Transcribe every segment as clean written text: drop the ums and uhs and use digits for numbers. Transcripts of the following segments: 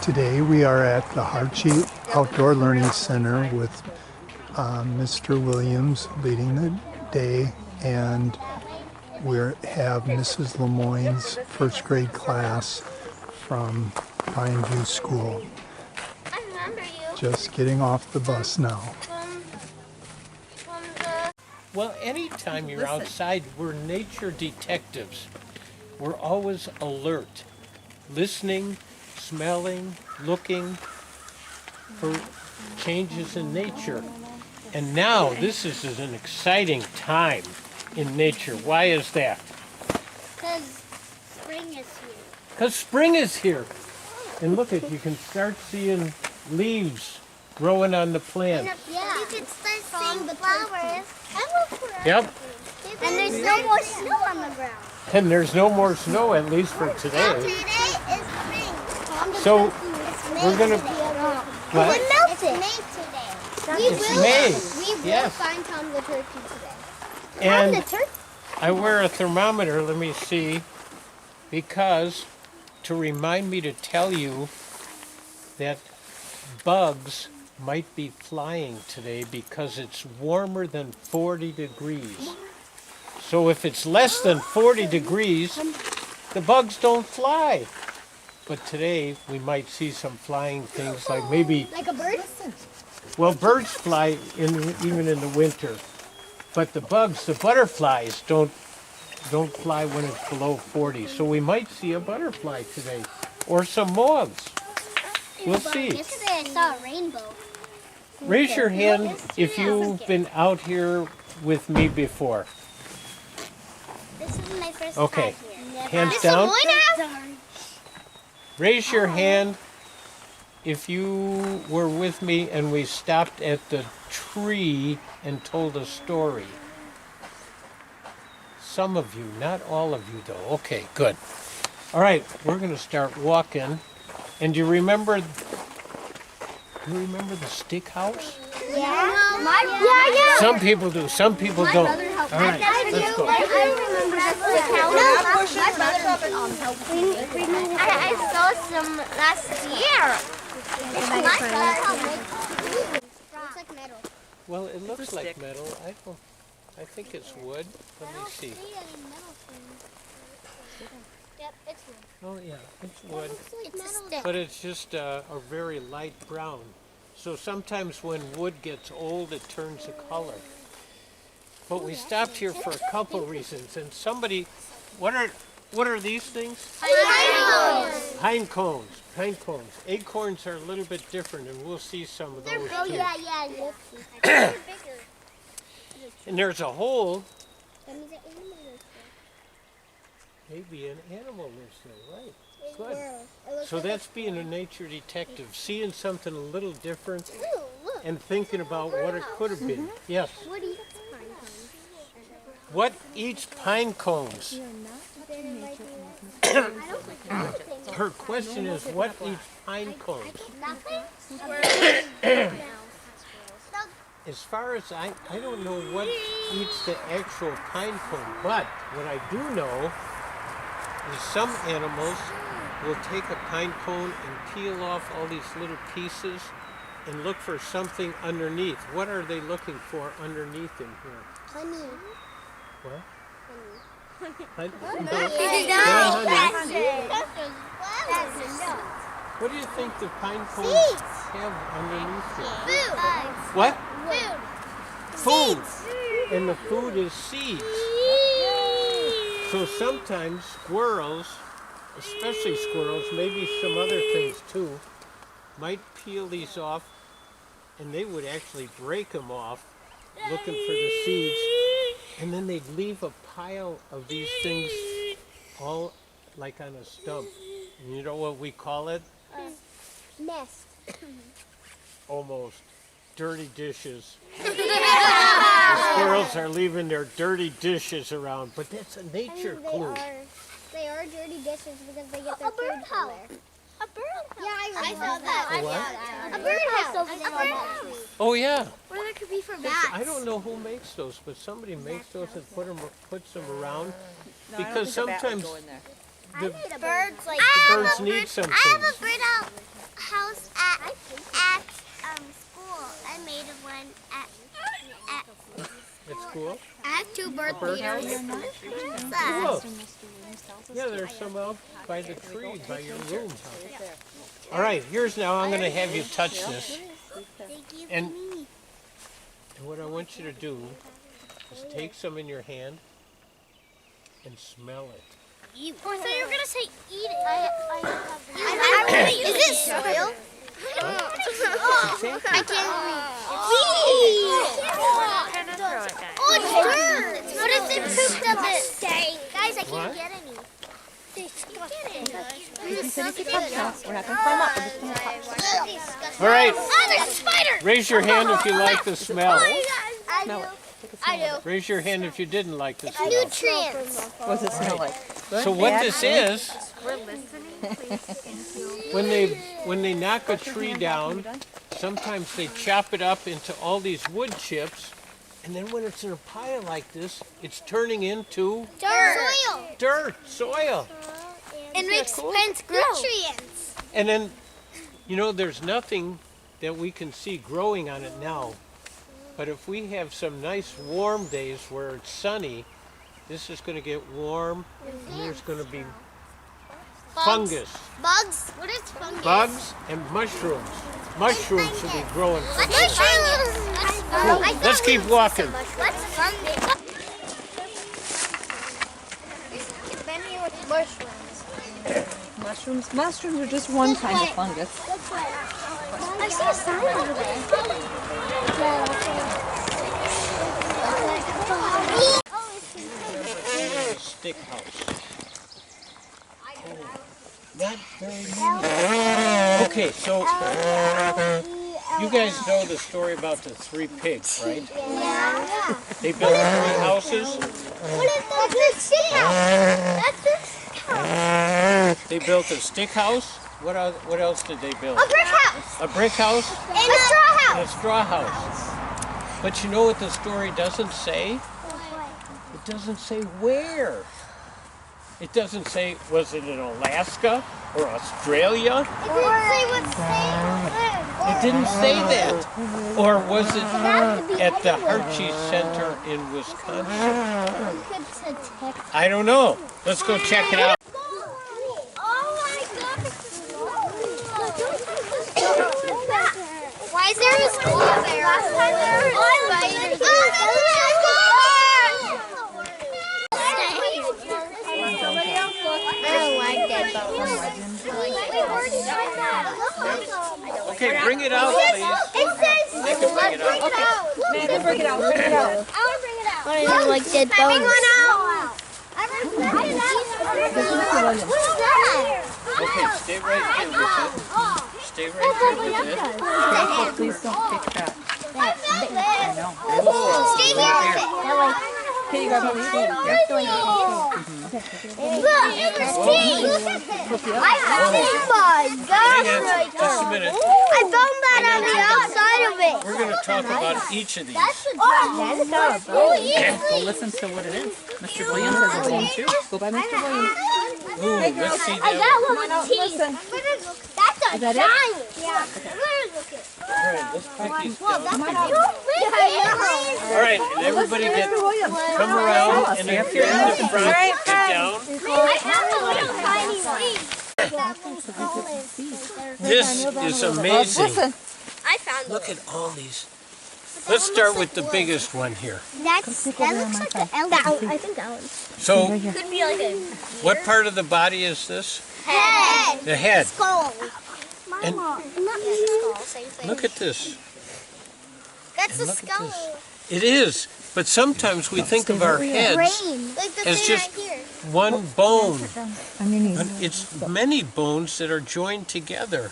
Today we are at the Harchi Outdoor Learning Center with Mr. Williams leading the day, and we have Mrs. Lemoyne's first grade class from Pineview School. I remember you. Just getting off the bus now. Well, anytime you're outside, we're nature detectives. We're always alert, listening, smelling, looking for changes in nature. And now this is an exciting time in nature. Why is that? Because spring is here. Because spring is here. And look at, you can start seeing leaves growing on the plants. Yeah. You can start seeing the flowers. Yep. And there's no more snow on the ground. And there's no more snow, at least for Now today. today is spring. So we're going to... What? It's May today. It's May. We will Yes. find Tom the turkey today. And I wear a thermometer, let me see, because to remind me to tell you that bugs might be flying today because it's warmer than 40 degrees. So if it's less than 40 degrees, the bugs don't fly. But today we might see some flying things like maybe... Like a bird? Well, birds fly even in the winter. But the bugs, the butterflies, don't fly when it's below 40. So we might see a butterfly today. Or some moths. We'll see. Yesterday I saw a rainbow. Raise your hand if you've been out here with me before. This is my first Okay. time here. Hands down. Raise your hand if you were with me and we stopped at the tree and told a story. Some of you, not all of you though. Okay, good. All right, we're going to start walking. And do you remember the stick house? Yeah. Yeah. Some people do, some people don't. All right, let's go. I saw some last year. It's like metal. Well, it looks like metal. I think it's wood. Let me see. Yep, it's wood. Oh yeah, it's wood. It's a stick. But it's just a very light brown. So sometimes when wood gets old, it turns a color. But we stopped here for a couple reasons. And somebody, what are these things? Pine cones. Pine cones. Acorns are a little bit different, and we'll see some of those Oh too. yeah. They're bigger. And there's a hole. Maybe an animal lives there, right? Good. So that's being a nature detective, seeing something a little different Ooh, look. and thinking about what it could have been. Yes. What eats pine cones? What eats pine cones? Her question is, what eats pine cones? Nothing? As far as I don't know what eats the actual pine cone, but what I do know is some animals will take a pine cone and peel off all these little pieces and look for something underneath. What are they looking for underneath in here? Honey. What? Honey. What do you think the pine cones have underneath it? Food. What? Food. Food. And the food is seeds. So sometimes squirrels, especially squirrels, maybe some other things too, might peel these off, and they would actually break them off looking for the seeds, and then they'd leave a pile of these things all like on a stump. And you know what we call it? Nest. Almost. Dirty dishes. The squirrels are leaving their dirty dishes around, but that's a nature clue. They are dirty dishes because they get their food from there. A birdhouse. Yeah, I saw that. A what? A birdhouse over there on that tree. Oh yeah. Or that could be for I don't know who makes those, but somebody makes those and puts them around. Because sometimes the Birds like birds need something. I have a birdhouse. cool. I have 2 bird birdhouse? feeders. Cool. Yeah, there's some out by the tree, by your room. All right, here's now, I'm going to have you touch this. And what I want you to do is take some in your hand and smell it. Oh, I thought you were going to say eat it. Is it soil? I can't read. Oh, it's dirt. What if they pooped on it? Guys, I can't get any. You said if you touch us, we're not going to climb up. We're just going to touch. All right, Oh, there's a spider. raise your hand if you like the smell. I do. I do. Raise your hand if you didn't like the smell. Nutrients. What does it smell like? So what this is, when they knock a tree down, sometimes they chop it up into all these wood chips, and then when it's in a pile like this, it's turning into Dirt. soil. It makes plants grow. Nutrients. And then, you know, there's nothing that we can see growing on it now. But if we have some nice warm days where it's sunny, this is going to get warm, and there's going to be fungus. Bugs? What is fungus? Bugs and mushrooms. Mushrooms should be growing. Mushrooms. Cool. Let's keep walking. What's fungus? Mushrooms? Mushrooms are just one kind of fungus. I see a sign over there. Stick house. Not very many. Okay, so you guys know the story about the 3 pigs, right? Yeah. They built 3 houses. What is the stick house? That's the stick house. They built a stick house. What else did they build? A brick house. A brick house And a straw and house. a straw house. But you know what the story doesn't say? It doesn't say where. It doesn't say, was it in Alaska or Australia? It didn't say that. Or was it at the Harchie Center in Wisconsin? I don't know. Let's go check it out. Why is there a school there? Last time there were spiders. I don't like that. Okay, bring it out, please. It says, They can bring it out. Nathan, bring it out. Bring it out. I want to bring it out. I don't like dead bones. Bring one out. I want to bring it out. What is that? Okay, stay right here with it. Stay right here with it. Careful, please don't pick that. I know. Oh, Stay here with it. Can you grab my spoon? Look, there's teeth. I found it. Oh my gosh. hang on just a minute. I found that on the outside of it. We're going to talk about each of these. Oh, Well, listen to what it is. Mr. Williams has a bone too. Go by Mr. Williams. Ooh, let's see I that. got one with teeth. Listen. That's a that it? giant. Yeah. Look at All right, let's pick these down. All All right, and everybody get, Mr. Williams. come around, and if you're in the front, get down. I found a little tiny one. This is amazing. Listen. I found Look at all these. Let's start with the biggest one here. that looks like the elephant. I think that one. So, Could be like a what part of the body is this? head. The head. Skull. And Not skull, same thing. look at this. That's the look at skull. It is, but sometimes we think of our heads Brain. Like the It's thing just- right here. one bone. On your knees. But it's many bones that are joined together.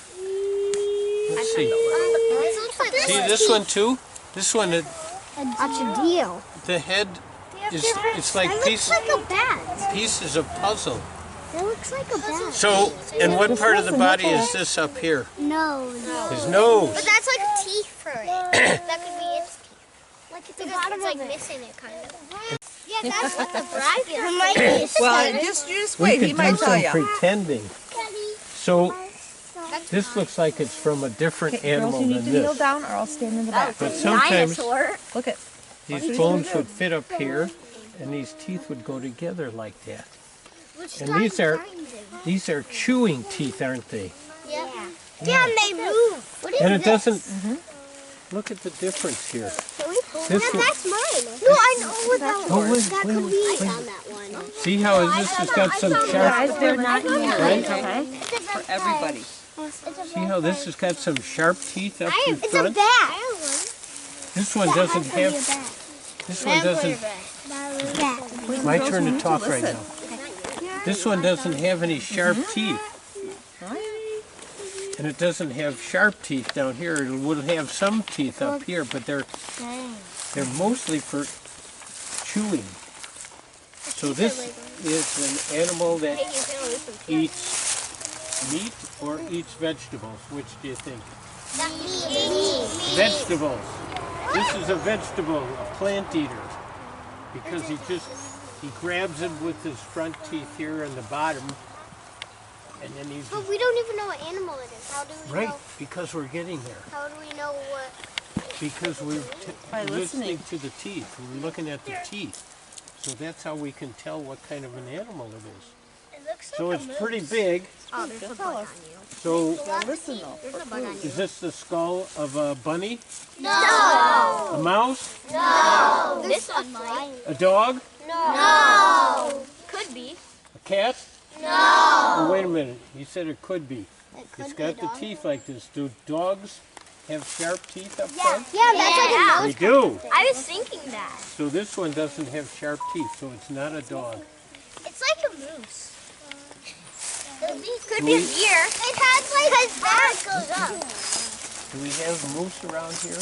Let's see. This looks like See this one too? This one, That's a deal. the head is, it's like That looks like a bat. pieces of puzzle. That looks like a bat. So, and what part of the body is this up here? No. His nose. But that's like teeth for it. That could be its teeth. Like it's the bottom it's like missing it kind of. Yeah, that's what the bracket is. Well, just We wait. He could might do tell some you. pretending. So, this looks like it's from a different Okay, girls, animal you need than to kneel this. down or I'll stand in the back. But sometimes, Look at. these bones would fit up here, and these teeth would go together like that. And these are chewing teeth, aren't they? Yeah. Yeah, and they move. What is And it this? doesn't. Look at the difference here. This one, That's mine. No, I know what that oh, one. wait, That wait, could be wait. on that one. See how this has got some sharp. Guys, they're not here, Right? okay? For everybody. See how this has got some sharp teeth up in It's a front. bat. This one doesn't have. This one doesn't. My turn to talk right now. This one doesn't have any sharp teeth. And it doesn't have sharp teeth down here. It will have some teeth up here, but they're mostly for chewing. So this is an animal that eats meat or eats vegetables. Which do you think? Vegetables. This is a vegetable, a plant eater, because he grabs it with his front teeth here in the bottom, and then he. But we don't even know what animal it is. How do we Right, know? because we're getting there. How do we know what? Because we're By listening listening. to the teeth. We're looking at the teeth. So that's how we can tell what kind of an animal it is. It looks like So it's pretty big. Oh, there's a bug on you. So Listen though. There's a bug on you. is this the skull of a bunny? No. A mouse? No. This one might. A dog? No. Could be. A cat? No. Oh, wait a minute. You said it could be. It could It's be got a the dog. teeth like this. Do dogs have sharp teeth up Yeah. front? Yeah, that's like a They do. I was thinking that. So this one doesn't have sharp teeth, so it's not a dog. It's like a moose. Could Do be a we- deer. It has like his back goes up. Do we have moose around here?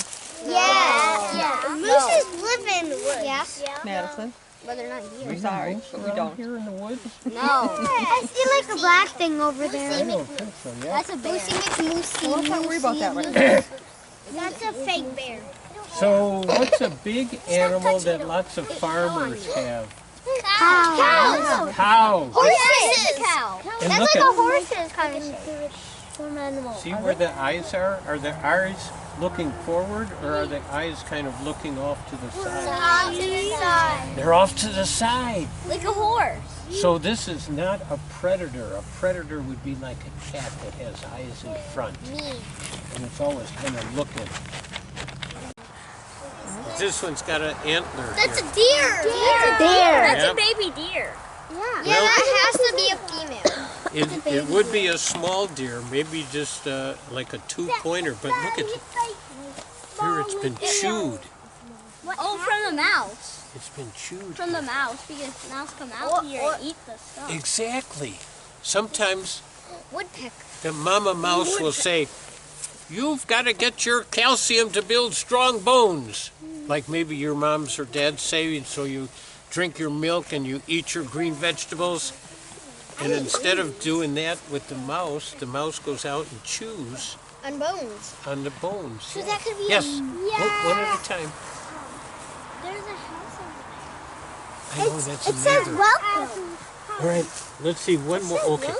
Yeah. Mooses live in the woods. Yeah. Madison, But they're not here. we're sorry, but we don't. Here in the woods? No. I see like a black thing over there. I don't think so, yeah. That's a bear. Moosey. Well, let's not worry about that right now. That's a fake bear. So what's a big animal that lots of farmers have? Cows. Cows. Horses. Cow. And That's look like at- a horse's kind of shape. Some animal. See where the eyes are? Are the eyes looking forward, or are the eyes kind of looking off to the side? To the side. They're off to the side. Like a horse. So this is not a predator. A predator would be like a cat that has eyes in front, and it's always kind of looking. This one's got an antler That's here. a deer. That's a deer. That's Yep. a baby deer. Yeah. Well- that has to be a female. It would be a small deer, maybe just like a two-pointer, but look at it. Here it's been chewed. Oh, from the mouse. It's been chewed. From the mouse, because mouse come out here and eat the stuff. Exactly. Sometimes Woodpecker. the mama mouse will say, "You've got to get your calcium to build strong bones." Like maybe your moms or dads say, so you drink your milk and you eat your green vegetables. And instead of doing that with the mouse goes out and chews On bones. on the bones. So that could be Yes. a... One at a time. There's a house over I know that's It says another. welcome. All right, let's see one more. Okay,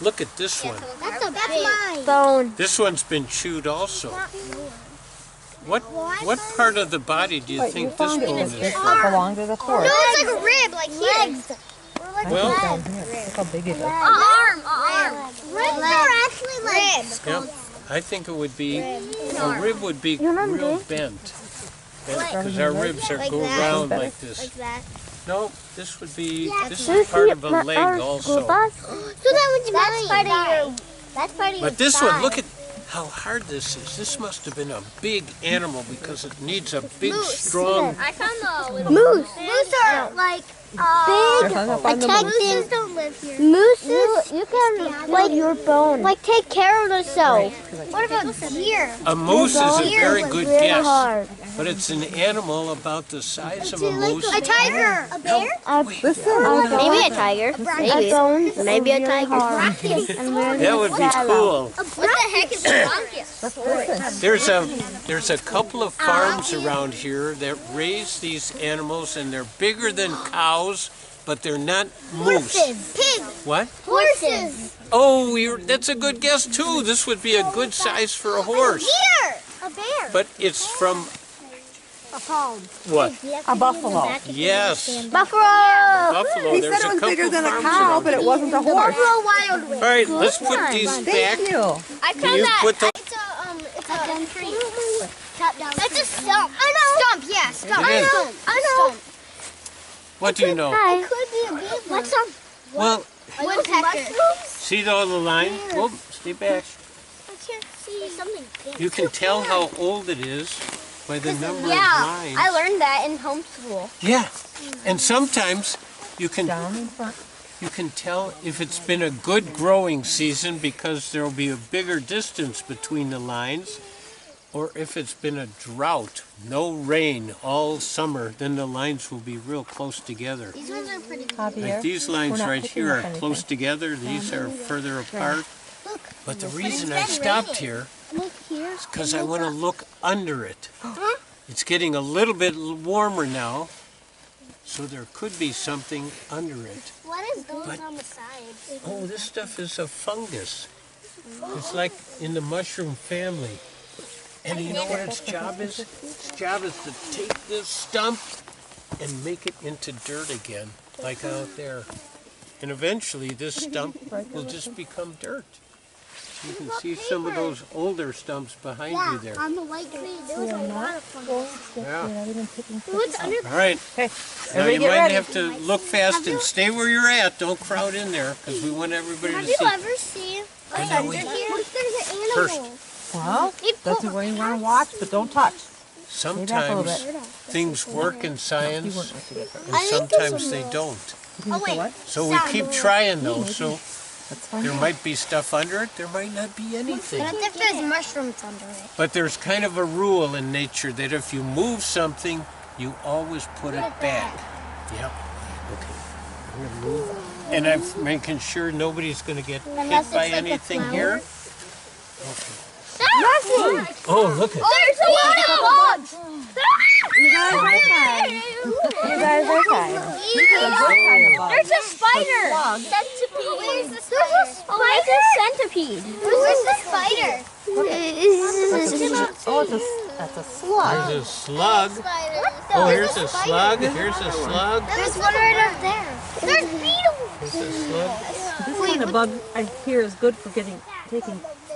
look at this one. That's mine. Bone. This one's been chewed also. What part of the body do you think this bone is It from? belonged to the No, forest. it's like a rib, like legs. Well, Down here. Look how big it is. Arm. Ribs are actually like yeah, I think it would be a rib would be real bent. Because our ribs are go round like this. that. No, this would be this is part of a leg also. So that one's that's part of your. That's part of your. But this one, look at how hard this is. This must have been a big animal because it needs a big, strong. I found the little moose. Moose are like They're hung up on the moose. mooses don't live here. Mooses, you can like your bone. Like take care of themselves. What about deer? A moose is a very good guess, hard. but it's an animal about the size of a moose. A tiger. A bear. Maybe a tiger. Maybe a tiger. That would be cool. What the heck is a bronchus? There's a couple of farms around here that raise these animals, and they're bigger than cows, but they're not moose. Pig. What? Horses. Oh, that's a good guess too. This would be a good size for a horse. Deer. A bear. But it's from A palm. What? A buffalo. Yes. Buffalo. Buffalo. He There's said it a was couple bigger than a farms cow, around but it here. wasn't a horse. Buffalo Wild Wing. All right, let's put these back. Thank you. I Can found you that. put the- It's a tree. Cut down. It's a stump. I know. Stump, yeah, stump. It is. I know. What do you know? It could be a big one. What's some Well, woodpecker? see on the line? Whoop, stay back. I can't see something big. You can tell how old it is by the number of Yeah, lines. I learned that in homeschool. Yeah, and sometimes you can Down in front. tell if it's been a good growing season because there'll be a bigger distance between the lines, or if it's been a drought, no rain all summer, then the lines will be real close together. These ones are pretty cool. Like Javier. these We're lines not right picking here up are anything. close together, these are further apart. Look, But the reason I stopped here look here. is because I want to look under it. It's getting a little bit warmer now, so there could be something under it. What is those But- on the side? Oh, this stuff is a fungus. It's like in the mushroom family. And you know what its job is? Its job is to take this stump and make it into dirt again, like out there. And eventually this stump will just become dirt. You can see some of those older stumps behind you there. On the white tree, there was a lot of fungus. Yeah. What's under All right. Okay, Now everybody you get might ready. have to look fast and stay where you're at. Don't crowd in there because we want everybody to Have you see. ever seen I know we- here? What if there's an First. animal? Well, that's where you want to watch, but don't touch. Stay back a little Sometimes bit. things work in You science weren't supposed to get hurt. and I think this sometimes one they will. don't. Oh wait, what? So we keep trying though. So That's fine. there might be stuff under it, there might not be anything. what if there's mushrooms under it? But there's kind of a rule in nature that if you move something, you always put it back. Yep. Okay. I'm gonna move. And I'm making sure nobody's gonna get hit by anything here. Nothing. Oh, look at There's a lot of bugs. You guys are fine. You guys are fine. There's a spider. Centipede. Where's the spider? There's a spider. Oh, it's a centipede. Where's the spider? Oh, that's a slug. There's a slug. Oh, here's a slug. Here's a slug. There's one right up there. There's beetles. Here's a slug. This kind of bug I hear is good for taking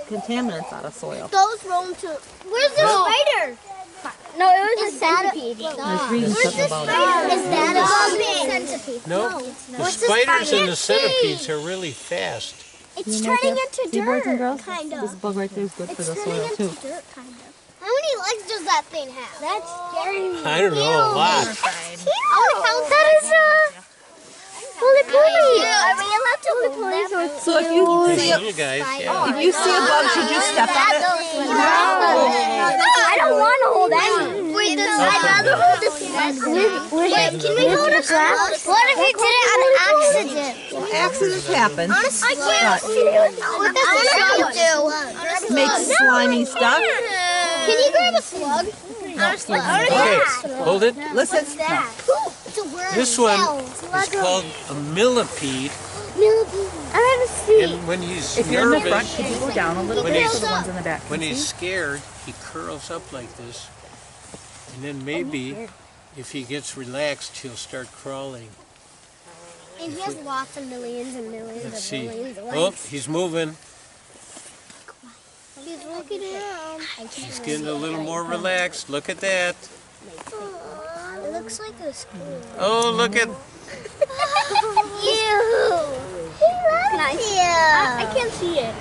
contaminants out of soil. Those roam to. Where's the spider? No, it was a centipede. There's reading something about it. Is that a centipede? No, the What's the spiders spider? and the centipedes are really fast. It's You know turning that? into See, boys and dirt, girls, kind this of. bug right there is good for It's the turning soil into too. dirt, kind of. How many legs does that thing have? That's scary. I don't know, a lot. That is a roly-poly. Are we allowed to hold that? So if you see Hey, you guys, yeah. if you see a bug, should you step on it? I don't want to hold any. Wait, I'd rather hold this one. Wait, can we hold a glass? What if you did it on accident? Accidents happen. I can't feel it. What does the slug do? Make slimy stuff. Can you grab a slug? Not a slug. Okay, hold it. Listen. It's a worm. This one is called a millipede, I haven't seen. and when he's If you're in the front, nervous, could you go down a little When bit he's- so the ones in the back when can he's see? scared, he curls up like this, and then maybe if he gets relaxed, he'll start crawling. And he has lots of millions and millions Let's of see. millions of Oh, legs. he's moving. He's looking down. He's getting a little more relaxed. Look at that. It looks like a school. Oh, look at. Nice. I can't see it.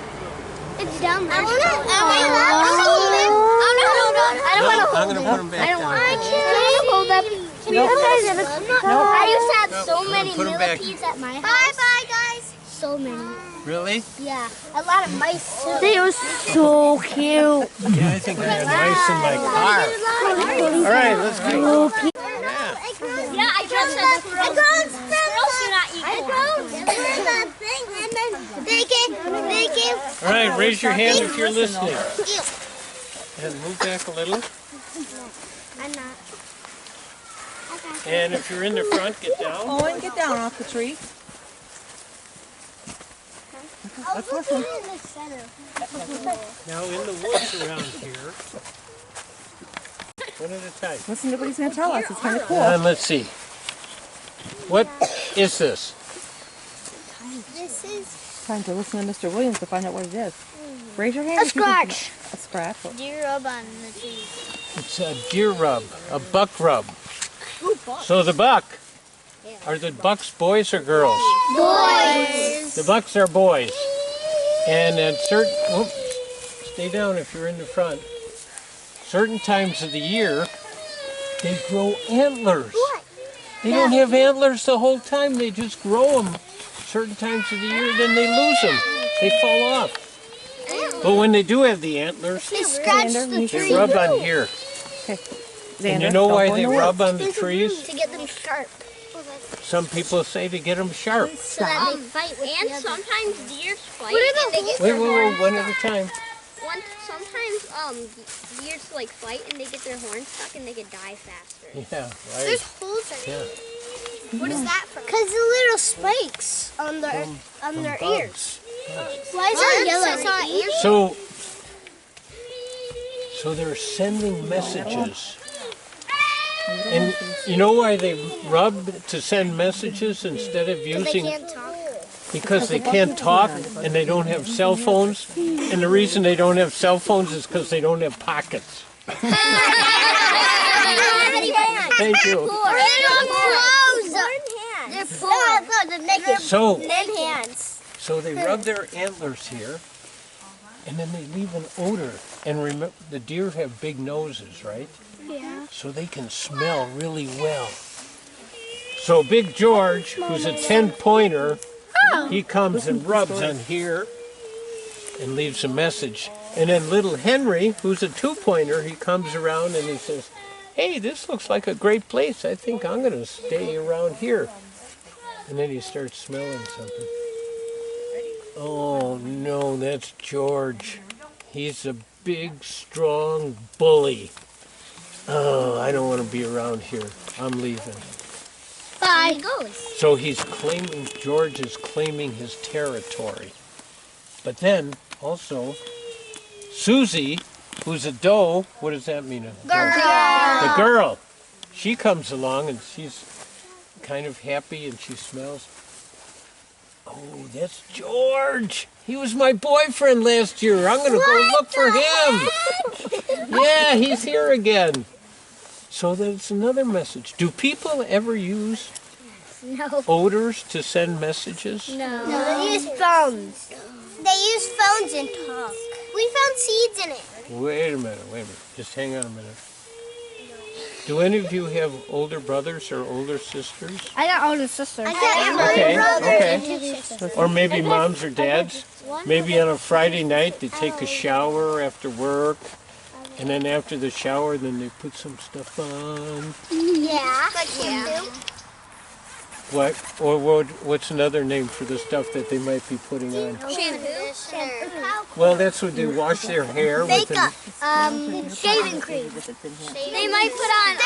It's down there. I want to hold it. I don't want to No, I'm hold gonna it. put him back down. I can't hold up. Can you guys I used to have so Nope, many put 'em back. millipedes at my house. Bye, guys. So many. Really? Yeah, a lot of mice too. They were so cute. Yeah, I think I have mice in my car. All right, let's go. Yeah, I just said it grows from the thing, and then they can. All right, raise your hand if you're listening. And move back a little. I'm not. And if you're in the front, get down. Owen, get down off the tree. I'll put it in the center. Now in the woods around here, one at a time. Listen to what he's going to tell us. It's kind of cool. Let's see. What is this? This is Time to listen to Mr. Williams to find out what it is. Raise your hand. a if you can- scratch. A scratch. Deer rub on the tree. It's a deer rub, a buck rub. So the buck, are the bucks boys or girls? Boys. The bucks are boys. And at certain, stay down if you're in the front. Certain times of the year, they grow antlers. They don't have antlers the whole time. They just grow them certain times of the year, then they lose them. They fall off. But when they do have the antlers, They scratch the they tree rub on here. Okay. And you Xander, know don't why go they nowhere. rub on the trees? to get them sharp. Some people say to get them sharp. So that they fight with And the other. sometimes deer fight What are and they get Wait, their horns one at stuck. a time. Sometimes deer like fight and they get their horns stuck and they could die faster. Yeah, There's right. holes in Yeah. it. What is that from? Because the little spikes on their ears. Why is it yellow? So they're sending messages. And you know why they rub to send messages instead of They using? can't talk. Because they can't talk and they don't have cell phones. And the reason they don't have cell phones is because they don't have pockets. Thank you. They're poor. They're naked. So, hands. so they rub their antlers here, and then they leave an odor. And remember, the deer have big noses, right? Yeah. So they can smell really well. So Big George, who's a 10-pointer, he comes and rubs on here and leaves a message. And then little Henry, who's a 2-pointer, he comes around and he says, hey, this looks like a great place. I think I'm going to stay around here. And then he starts smelling something. Oh no, that's George. He's a big, strong bully. Oh, I don't want to be around here. I'm leaving. Bye. So George is claiming his territory. But then, also, Susie, who's a doe, what does that mean? The girl. She comes along and she's kind of happy and she smells. Oh, that's George. He was my boyfriend last year. I'm going to go look for him. Yeah, he's here again. So that's another message. Do people ever use odors to send messages? No, they use phones. They use phones and talk. We found seeds in it. Wait a minute. Just hang on a minute. Do any of you have older brothers or older sisters? I got older sisters. Okay. Or maybe moms or dads. Maybe on a Friday night they take a shower after work, and then after the shower, then they put some stuff on. Yeah. Like shampoo. What? Or what's another name for the stuff that they might be putting on? Shampoo. Well, that's what they wash their hair with. Shaving cream. They might put on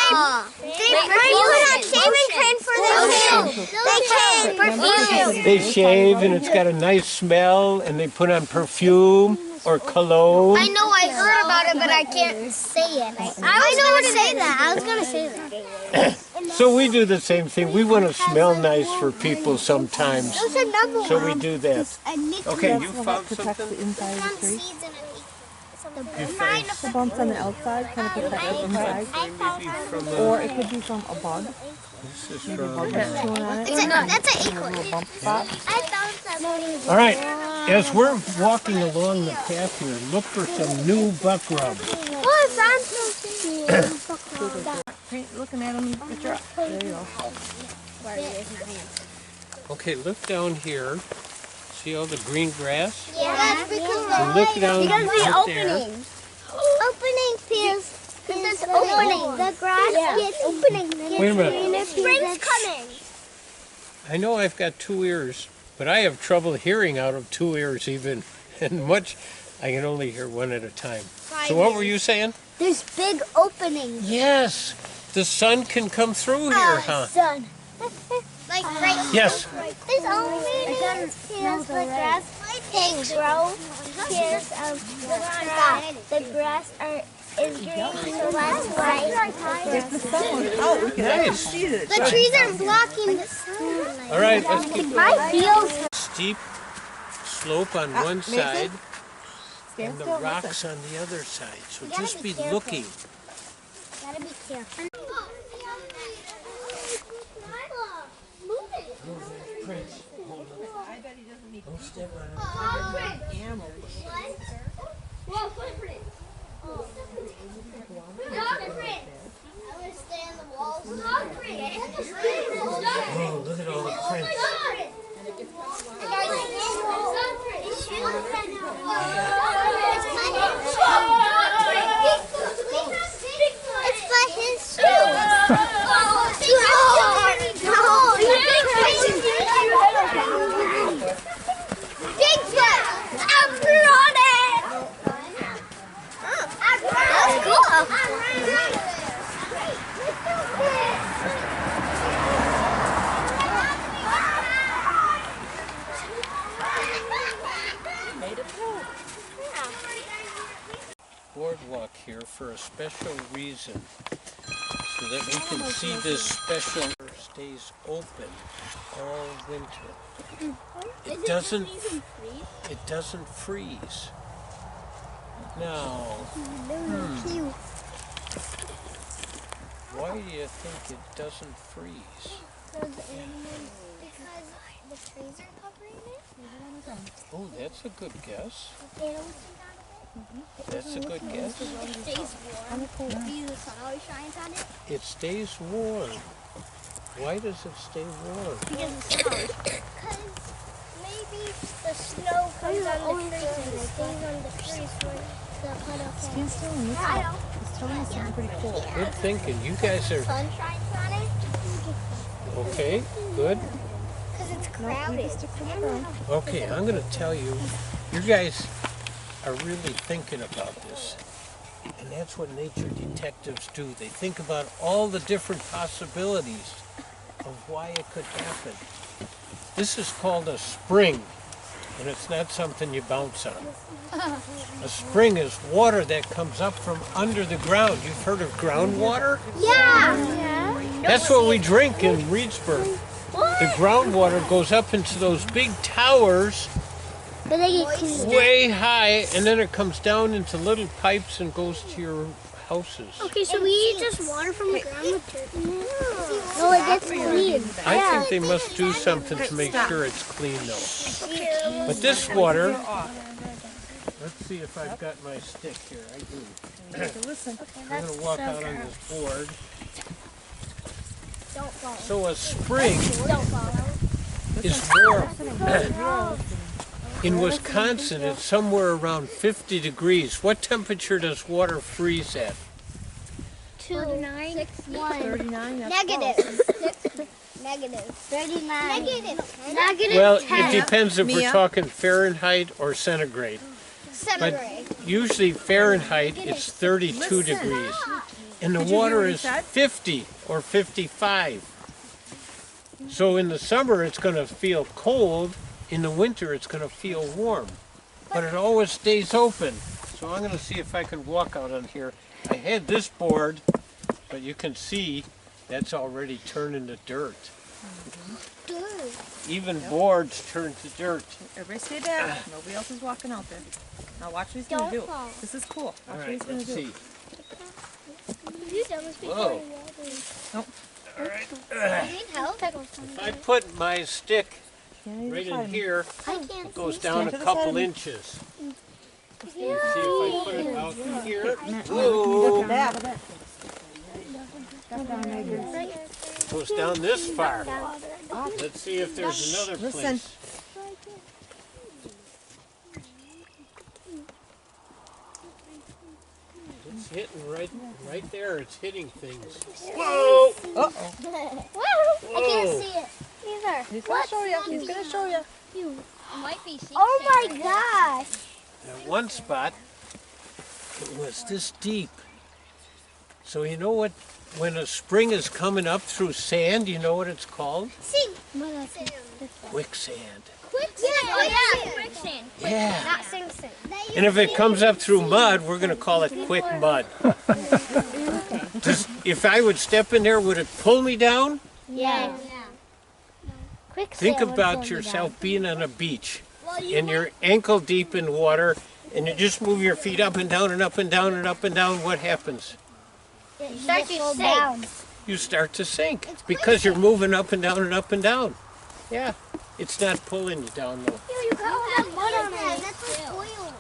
They put on shaving cream for their hair. They perfume. They shave, and it's got a nice smell, and they put on perfume or cologne. I know, I heard about it, but I can't say it. I was going to say that. So we do the same thing. We want to smell nice for people sometimes. There's another one. So we do that. Okay, you found Protects something? the inside of the tree. Seeds in it. The bumps on the outside kind of protect the inside. Or it could be from a bug. This is Maybe a from... bug that's chewing on it. That's an A acorn. little bump spot. I found some. All right, as we're walking along the path here, look for some new buck rub. Oh, I found something. Looking at them, get your, there you go. Okay, look down here. See all the green grass? Yeah, that's because And look down because the right there. opening. Opening feels it's opening. The grass gets opening. Wait a minute. Spring's coming. I know I've got 2 ears, but I have trouble hearing out of 2 ears even. And I can only hear one at a time. So what were you saying? There's big openings. Yes, the sun can come through here, huh? Sun. Like right Yes. There's openings. Feels the grass can grow. cares of the grass. The grass is green, so that's why the grass is Nice. The trees are blocking the sunlight. All right, let's keep My heels. steep slope on one side Stand and the still, rocks listen. on the other side. So gotta just be be careful. looking. Gotta be careful. Prince, hold on. Don't step on it. Whoa, footprint. Footprint. I want to stay on the walls. Footprint. Oh, look at all the prints. It's by his shoes. Bigfoot! I'm running! That's cool. Boardwalk here for a special reason, so that we can see this special stays open all winter. It doesn't freeze. Now, why do you think it doesn't freeze? Because the trees are covering it. Oh, that's a good guess. Animals That's a good guess. It stays warm. Because the sun always shines on it. It stays warm. Why does it stay warm? Because the sun always Because maybe the snow comes on the trees and it stays on the trees when the puddle Stand still and listen. It's telling us something pretty cool. Good thinking. You guys are sun shines on it. okay. Good. Because it's No, leave crowded. the stick to the ground. Okay, I'm going to tell you, you guys are really thinking about this. And that's what nature detectives do. They think about all the different possibilities of why it could happen. This is called a spring, and it's not something you bounce on. A spring is water that comes up from under the ground. You've heard of groundwater? Yeah. That's what we drink in Reedsburg. The groundwater goes up into those big towers But they get clean. way high, and then it comes down into little pipes and goes to your houses. Okay, so we eat just water from the ground with turkey? No, it gets clean. I think they must do something to make sure it's clean though. But this water, let's see if I've got my stick here. I do. Listen. I'm going to walk out on this board. Don't fall. So a spring Don't follow. is warm. In Wisconsin, it's somewhere around 50 degrees. What temperature does water freeze at? 39. 1. 39, that's Negative. Negative. 39. Negative. Well, 10. it depends if we're Mia? talking Fahrenheit or centigrade. Centigrade. Usually Fahrenheit, it's 32 degrees. And the Did you hear water what he is said? 50 or 55. So in the summer, it's going to feel cold. In the winter, it's going to feel warm. But it always stays open. So I'm going to see if I can walk out on here. I had this board, but you can see that's already turned into dirt. Even boards turn to dirt. Everybody stay back. Nobody else is walking out there. Now watch what he's going to do. fall. This is cool. Watch All what right, he's going let's to do. see. You've done this before. Whoa. Nope. All right. Need help? If I put my stick Can't even right in find me. here, I can't it goes see. down a to the couple side. inches. See if I put it out here. Look Whoa, at that. goes down this far. Let's see if there's another Listen. place. It's hitting right there. It's hitting things. Whoa! Uh-oh. I can't see it either. He's going to show you. He's going to show you. Might be sea Oh sand my right gosh. At one spot, it was this deep. So you know what? When a spring is coming up through sand, you know what it's called? Sing. Quicksand. Quicksand. Yeah. Not sing sing. And if it comes up through mud, we're going to call it quick mud. If I would step in there, would it pull me down? Yeah. Think about yourself being on a beach and you're ankle deep in water and you just move your feet up and down and up and down and up and down. What happens? You start to sink. You start to sink because you're moving up and down and up and down. Yeah. It's not pulling you down though. You got mud on it. That's like oil.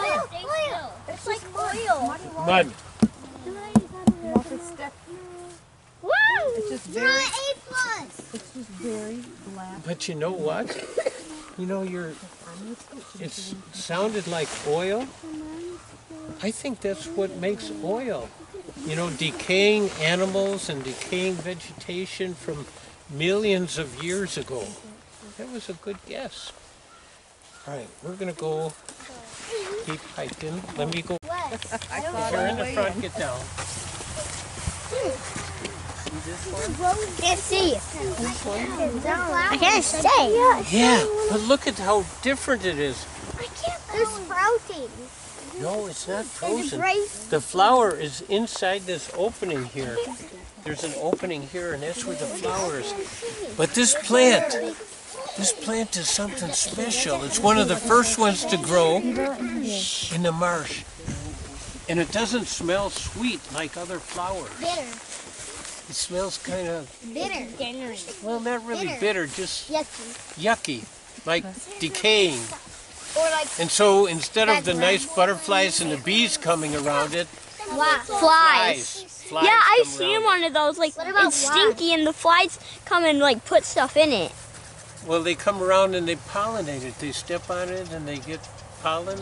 Oil. It's like oil. Mud. Woo! It's just You're very, an A+. it's just very black. But you know what? You know, it sounded like oil. I think that's what makes oil. You know, decaying animals and decaying vegetation from millions of years ago. That was a good guess. All right, we're going to go keep hiking. Let me go. If you're in the front, get down. Can't see. I can't see. Yeah, but look at how different it is. They're sprouting. No, it's not frozen. The flower is inside this opening here. There's an opening here, and that's where the flower is. But this plant is something special. It's one of the first ones to grow in the marsh. And it doesn't smell sweet like other flowers. Bitter. It smells kind of, Bitter. well, not really bitter, just Yucky. yucky, like decaying. Or like And so instead of the nice butterflies and the bees coming around it, Flies. flies Yeah, I've come seen around one of those. Like, about it's stinky and the flies come and like put stuff in it. it. Well, they come around and they pollinate it. They step on it and they get pollen.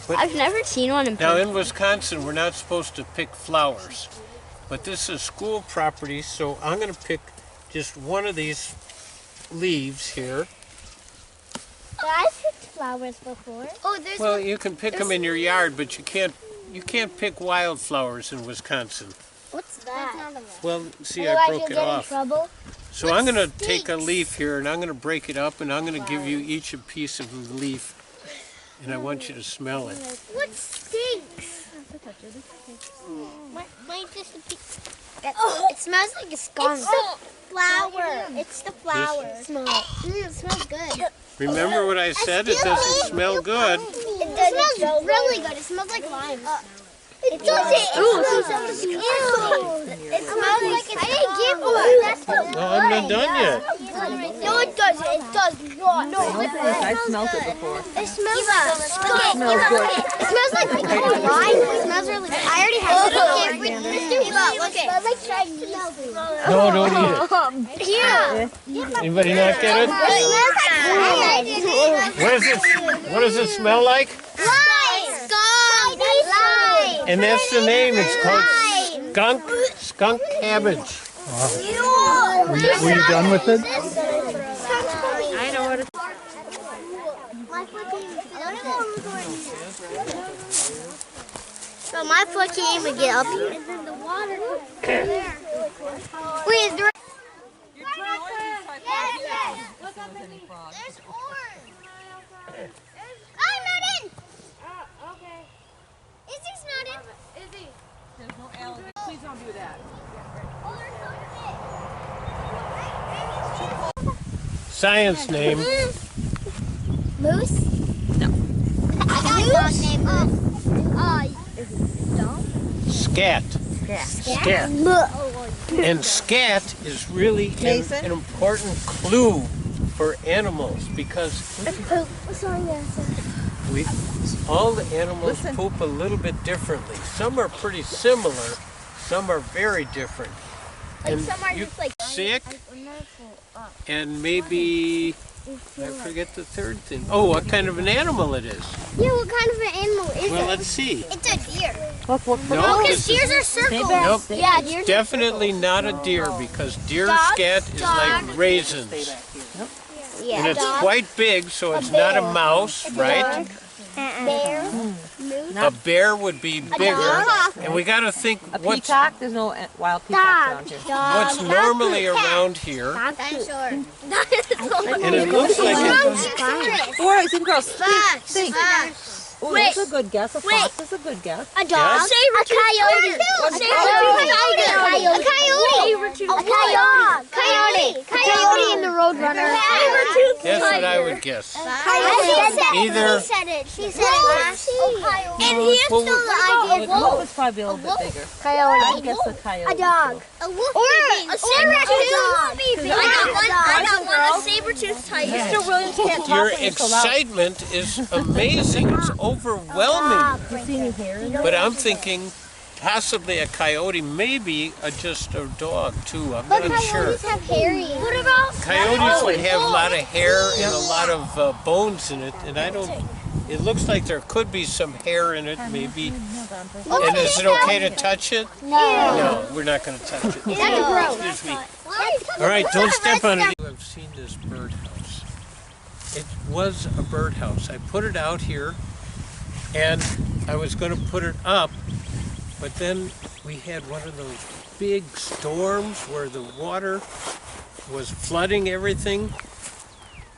I've never seen one in Now person. in Wisconsin, we're not supposed to pick flowers, but this is school property, so I'm going to pick just one of these leaves here. I've picked flowers before. Oh, there's Well, you can pick them in your yard, but you can't pick wildflowers in Wisconsin. What's that? Well, see, I broke it off. Trouble. So I'm going to take a leaf here, and I'm going to break it up, and I'm going to give you each a piece of the leaf, and I want you to smell it. What stinks? Might just a piece. It smells like a skunk. It's the flower. It's the flower. Smell it. It smells good. Remember what I said? It doesn't smell good. It smells really good. It smells like lime. It doesn't. It smells ew. It smells like it's I didn't give one. No, I'm not done yet. No, it doesn't. It does not. No, I smelled it before. it smells good. It smells like lime. It smells really good. I already had it. Mr. Eva, look it. It smells like shiny. No, don't eat it. Here. Anybody not get it? It smells like What does it smell like? lime. Lime. And that's the name. It's called skunk cabbage. Were you done with it? I know what it's So my foot can't even get up here. And then the water. Wait, is there? There's orange. I'm not in. Okay. Izzy's not in. Izzy. There's no alligator. Please don't do that. Science name. Moose? No. I got a dog name. Scat. Scat. And scat is really an important clue for animals because all the animals poop a little bit differently. Some are pretty similar, some are very different. And some are you just like sick, and maybe I forget the third thing. Oh, what kind of an animal it is? Yeah, what kind of an animal is Well, it? let's see. It's a deer. No, Because this is deers are circles. Nope. Yeah, deers are definitely not a deer because deer scat is like raisins. And it's quite big, so it's not a mouse, right? bear. Moose. A bear would be bigger, and we got to think A what's peacock? There's no wild peacocks around here. what's normally around here, Dinosaur. and it looks like Boys and girls, think. Fox. Oh, that's a good guess. A fox is a good guess. A dog. Yes? A coyote. Coyote in the Roadrunner. that's what I would guess. Either She said it. And he stole the idea. A wolf is probably a little bit bigger. I guess a coyote. A dog. A wolf. Or a saber-tooth. I got one. A saber-tooth tiger. Mr. Williams can't talk your when you're so loud. excitement is amazing. It's overwhelming. You see any hair in there? But I'm thinking possibly a coyote, maybe just a dog too. I'm not sure. Have hairy. What about Coyotes would have a lot of hair and a lot of bones in it, and I don't. It looks like there could be some hair in it, maybe. And is it okay to touch it? No, we're not going to touch it. Excuse me. All right, don't step on it. I've seen this birdhouse. It was a birdhouse. I put it out here, and I was going to put it up, but then we had one of those big storms where the water was flooding everything,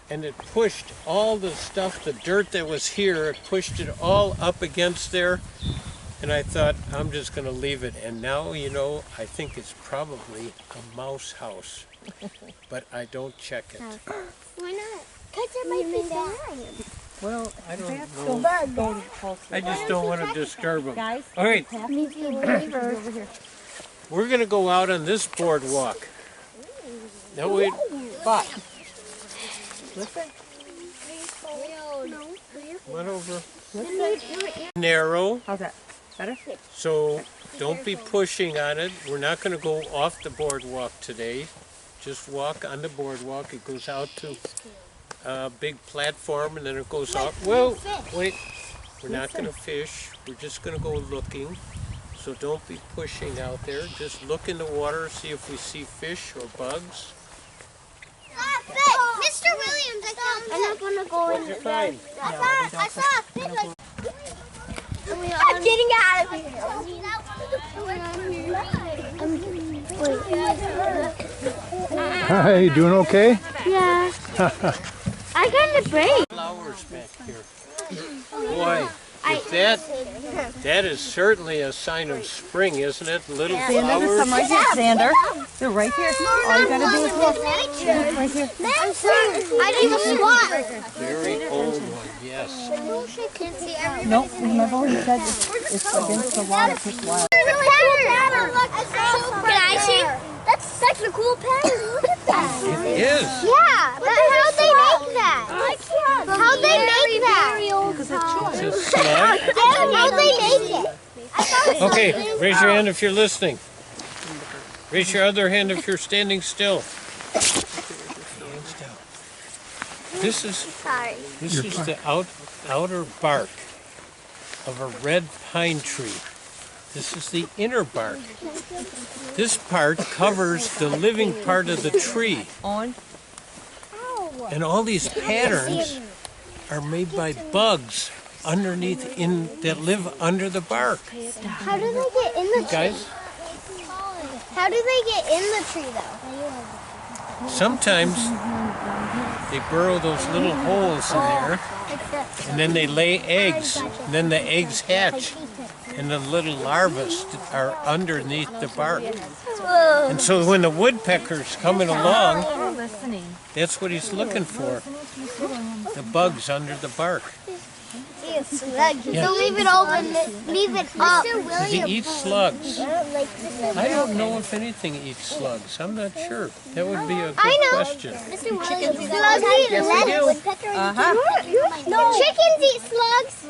and it pushed all the stuff, the dirt that was here, it pushed it all up against there, and I thought, I'm just going to leave it. And now, you know, I think it's probably a mouse house, but I don't check it. Why not? Because there might be bad. Well, I don't know. I just don't want to disturb them. Guys, All right, over here. we're going to go out on this boardwalk. No, wait. But, listen. Went over. Narrow, How's that? Better? so don't be pushing on it. We're not going to go off the boardwalk today. Just walk on the boardwalk. It goes out to a big platform, and then it goes out. Well, wait. We're not going to fish. We're just going to go looking. So don't be pushing out there. Just look in the water, see if we see fish or bugs. Mr. Williams, I found I'm not going to go in You're fine. I saw a fish. I'm getting out of here. Hi, you doing okay? Yeah. I got the break. Flowers back here. Boy, if that is certainly a sign of spring, isn't it? Little Xander, there's some right flowers. here. Xander, they're right here. All you gotta do is look. Right here. I'm sorry. I didn't even squat. Very old one, yes. Nope, remember what he said? It's against the law to pick wild. Can I see? That's such a cool pattern. Look at that. It is. Yeah, but how'd they make that? How'd they make that? It's a slug. How'd they make it? Okay, raise your hand if you're listening. Raise your other hand if you're standing still. Hands down. This is the outer bark of a red pine tree. This is the inner bark. This part covers the living part of the tree. On. And all these patterns are made by bugs underneath that live under the bark. How do they get in the tree? Guys, How do they get in the tree though? sometimes they burrow those little holes in there, and then they lay eggs, and then the eggs hatch, and the little larvae are underneath the bark. And so when the woodpecker's coming along, that's what he's looking for, the bugs under the bark. So leave it open, leave it up. They eat slugs. I don't know if anything eats slugs. I'm not sure. That would be a good question. Slugs eat lettuce. No, chickens eat slugs.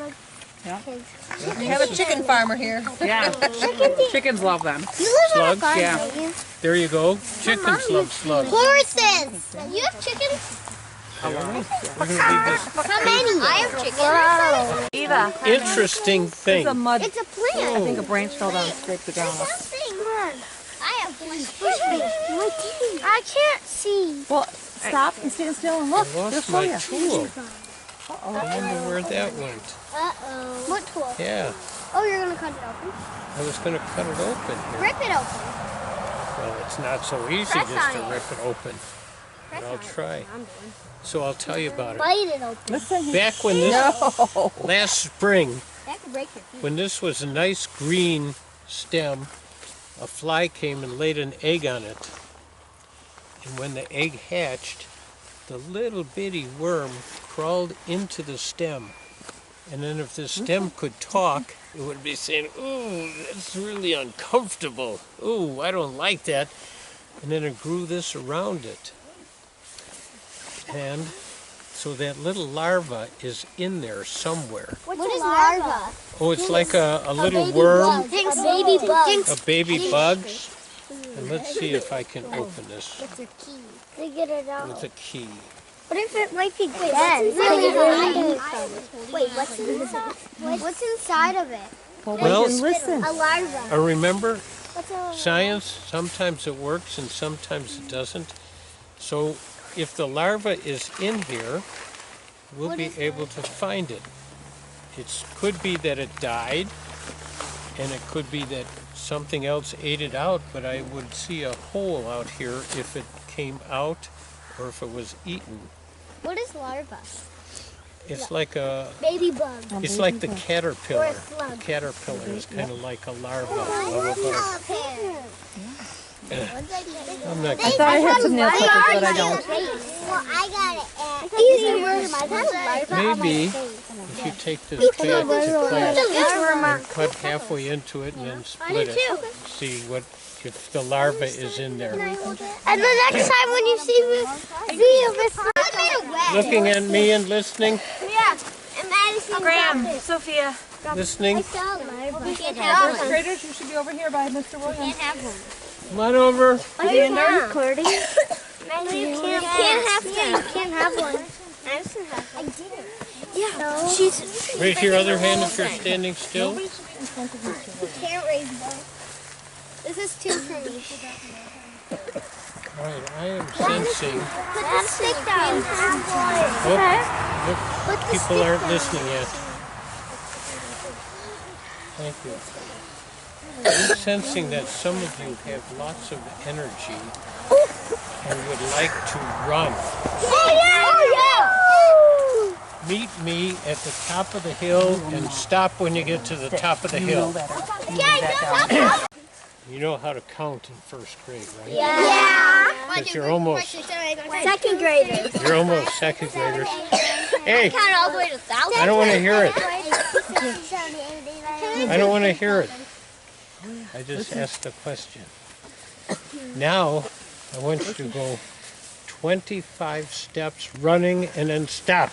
We have a chicken farmer here. Yeah, chickens love them. You live on a Slugs? farm, Yeah. don't you? There you go. Chickens love slugs. Horses. You have chickens? We're gonna leave this How many? I have chickens. Eva. interesting thing. It's a mud. It's a plant. I think a branch fell down and scraped the ground off. Something. I have one. I can't see. Well, stop and stand still and look. I They'll lost show my you. tool. I wonder where that went. Uh-oh. What tool? Yeah, Oh, you're going to cut it open? I was going to cut it open here. Rip it open. Well, it's not so easy Press just to on it. rip it open. But I'll try. So I'll tell you about it. Bite it open. Listen. Back when this, last spring, That could break your feet. when this was a nice green stem, a fly came and laid an egg on it. And when the egg hatched, the little bitty worm crawled into the stem. And then if the stem could talk, it would be saying, ooh, that's really uncomfortable. Ooh, I don't like that. And then it grew this around it. And so that little larva is in there somewhere. What is larva? Oh, it's like a little worm, Baby bug. a baby bug. And let's see if I can open this It's a key. To get it out. with a key. What if it might be dead? Wait, what's inside? What's inside of it? Well, Listen. A larva. remember, What's a science, sometimes it works and sometimes it doesn't. So if the larva is in here, we'll be able to find it. It could be that it died, and it could be that something else ate it out, but I would see a hole out here if it came out or if it was eaten. What is larva? It's like a, Baby bug. it's like the caterpillar. Or a slug. The caterpillar is kind of like a larva of a bug. I'm not I thought I had some nail clippers, but I don't. Well, I got it. Maybe if you take this back to class and cut halfway into it and then split it, see what if the larva is in there. And the next time when you see me, Looking at me and listening, Yeah. And Madison. Graham, Sophia. listening. We can't have one. Graders, you should be over here by Mr. Williams. Can't have one. Come on over. Xander, recording. You can't have one. You can't have one. Madison has one. I didn't. Yeah. She's. Raise your other hand if you're standing still. Can't raise both. This is two for me. All right, I am sensing. Put the stick down. Look, people aren't listening yet. Thank you. I'm sensing that some of you have lots of energy and would like to run. Meet me at the top of the hill and stop when you get to the top of the hill. You know how to count in first grade, right? Yeah. Because you're almost Second graders. second graders. Hey, Count all the way to 1,000. I don't want to hear it. I don't want to hear it. I just asked a question. Now, I want you to go 25 steps running and then stop.